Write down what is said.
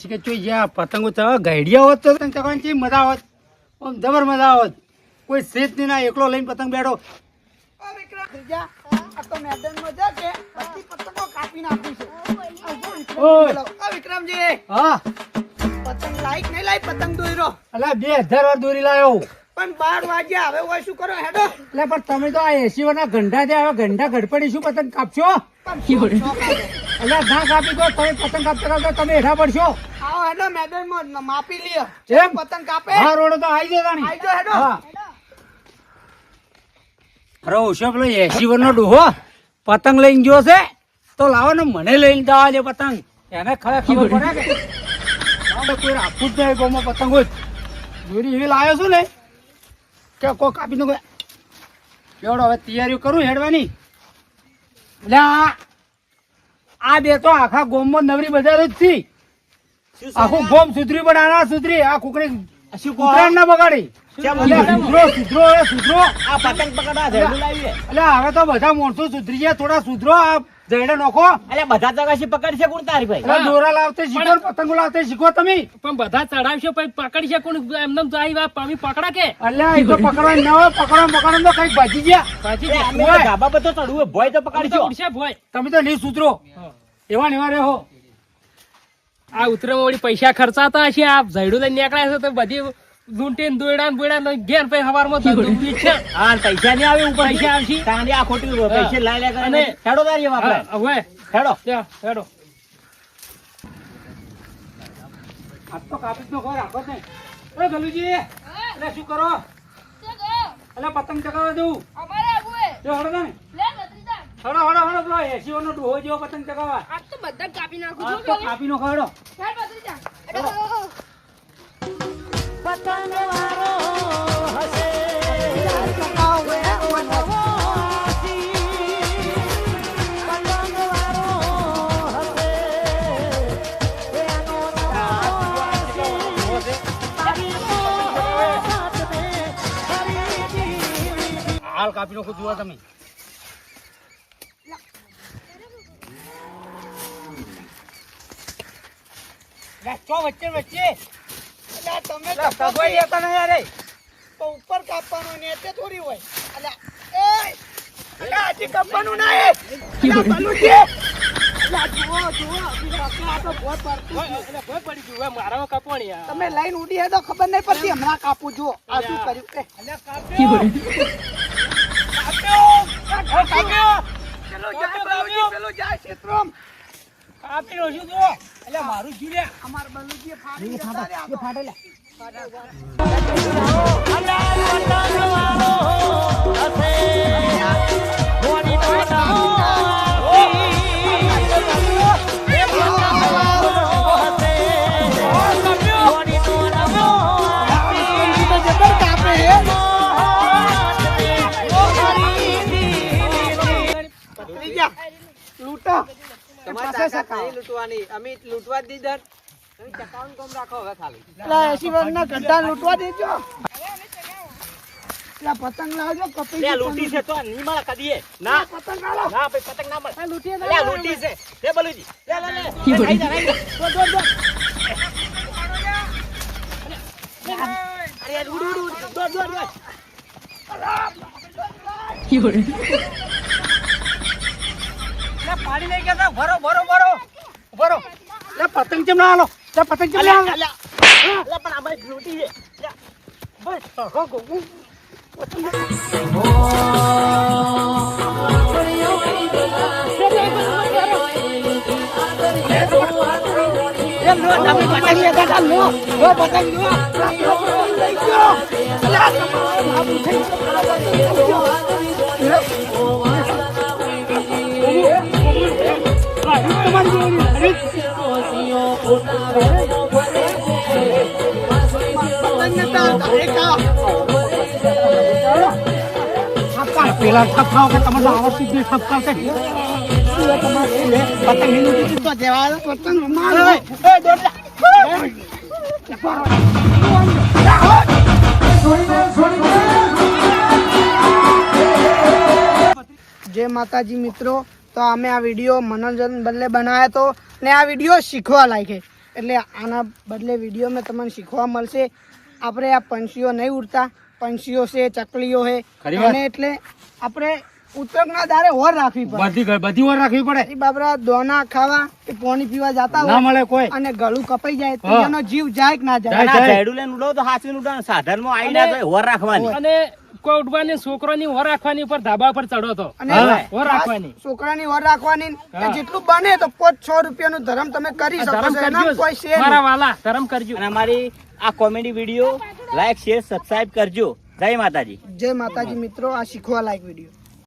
છે કે ચોઈ જ્યાં પતંગો ગાઈડિયા હોત તો ચકવાની કેવી મજા આવત, આમ જબર મજા આવત. કોઈ સેજ નહીં ના એકલો લઈને પતંગ બેઠો. વિક્રમજી હા પતંગ લાઈક નહીં લાઈ પતંગ દોર્યો અલા 2000 વાર દોરી લાયો. પણ 12 વાગ્યા હવે ઓય શું કરો હેડો એટલે પણ તમે તો આ 80 વારના ગંઢા છે, હવે ગંઢા ગડપડી શું પતંગ કાપશો? એટલે ના કાપી દો, તમે પતંગ કાપતા કાપતા તમે હેઠા પડશો. આવો હેડો મેદાનમાં માપી લ્યો જેમ પતંગ કાપે હા રોડ તો આવી જતા આઈ જાઓ હેડો. હા અરે ઓછો પેલો 80 વારનો ડોહો પતંગ લઈને ગયો છે તો લાવો ને મને લઈને જવા દે પતંગ. એને ખબર પડે કે આપણે કોઈ રાખવું જ નહીં ગોમાં પતંગ હોય. દોરી એવી લાવ્યો છું ને કે કોઈ કાપી નો કેવડો હવે તૈયારીઓ કરું હેડવાની. એટલે આ બે તો આખા ગોમમાં નવરી બજાર જ થી. આખું ગોમ સુધરી પણ આના સુધરી આ કુકડી ઉત્તરાયણ ના બગાડી. સુધરો આ પતંગ પકડવા જઈડું લાવીએ એટલે હવે તો બધા માણસો સુધરી ગયા, થોડા સુધરો. આ જઈડે નોખો એટલે બધા ચગાસી પકડશે કોણ તારી ભાઈ એટલે દોરા લાવતે શીખો, પતંગો લાવતે શીખો તમે. પણ બધા ચડાવશો પછી પકડશે કોણ? એમને પકડા કે એટલે એ તો પકડવા ન હોય, પકડવા તો કઈક ભાજી ગયા. ધાબા પર તો ચડવું ભોય તો પકડશો ઉડશે ભોય. તમે તો નહીં સુધરો, એવા ને એવા રહો. આ ઉતરેમાં વળી પૈસા ખર્ચાતા હશે. આ ઝાડું લઈને નીકળ્યા છે તો બધી લૂંટીને દોયડા ને બોયડા ઘેર પછી હવારમાં હા પૈસા નહીં આવે ઉપર પૈસા આવશે. તાંડી આ ખોટી પૈસા લાય લે અને હેડો તારી વાપરે હવે હેડો હેડો આ તો કાપી નો ઘર રાખો છે. એ ગલુજી એટલે શું કરો? એટલે પતંગ ચગાવવા દઉં હડો ને હડો પેલો 80 વારનો ડોહો જેવો પતંગ ચગાવવા. આ તો કાપી નો ખડો. હાલ કાપી નો જુઓ તમે. વચ્ચે વચ્ચે તમે સગવડ લેતા નહીં યાર. તો ઉપર કાપવાનું ને તે થોડી હોય અલ્યા અલ્યા હજી કાપવાનું ના એ અલ્યા બલુજી અલ્યા જુઓ આ તો ભોય પડતું ભોય પડી ગયું મારા કપવાની. તમે લાઈન ઉડી હે તો ખબર નહીં પડતી હમણાં કાપું જુઓ આ શું કર્યું પેલું જાય ક્ષેત્રોમ કાપી નો શું જુઓ. એટલે મારું જીડ્યા અમાર બલુજી ફાટેલા લૂંટો લૂંટવાની અમે લૂંટવા જ દીધા. તમે ચકાવવાનું કામ રાખો હવે ખાલી. 80 વર્ષના ગઢા લૂંટવા દેજો. પતંગ લાવજો કપી લે લૂંટી છે તો ની મળે કદીએ ના પતંગ લાવો ના ભાઈ પતંગ ના મળે. લૂંટી લે લૂંટી છે લે બલુજી લે રાઈ જા અરે ઉડ દોડ પાણી લઈ ગયા ભરો એટલે પતંગ કેમ ના હાલો? પતંગ કેમ ના હાલો? પણ આમાં લૂંટી છે બસ પેલા થપકાવ કે તમને આવડતી જ થપકાવ છે. પતંગ હિન્દુ તો જેવા પતંગ મારો જય માતાજી મિત્રો. તો અમે આ વિડીયો મનોરંજન બદલે બનાવ્યો હતો ને આ વિડીયો શીખવા લાયક છે. એટલે આના બદલે વિડીયોમાં તમને શીખવા મળશે. આપણે આ પંછીઓ નહીં ઉડતા, પંછીઓ છે, ચકલીઓ છે, ખરી વાત. એને એટલે આપણે ઉતરકના દારે હોર રાખવી પડે. બધી વાર રાખવી પડે. એ બાબરા દોના ખાવા કે પાણી પીવા જતા ના હોય મળે કોઈ. અને ગળું કપાઈ જાય તો હા. એનો જીવ જાય કે ના જાય? જાય, ના, જાય. ઝાડુ લઈને ઉડાવો તો હાચવીને ઉડાવો. સાધનમાં આઈ ના જાય, હોર રાખવાની. અને કોઈ ઉડવાની છોકરોની વર રાખવાની ઉપર ધાબા પર ચડો તો અને હા. વર રાખવાની. છોકરાની વર રાખવાની કે હા. જેટલું બને તો 5-6 રૂપિયાનું ધર્મ તમે કરી શકો ધરમ છો. એનામાં કરજો કોઈ છે મારા નહીં. વાલા ધરમ કરજો. અને અમારી આ comedy video like share subscribe કરજો. જય માતાજી. જય માતાજી મિત્રો, આ શીખવા લાયક વિડીયો.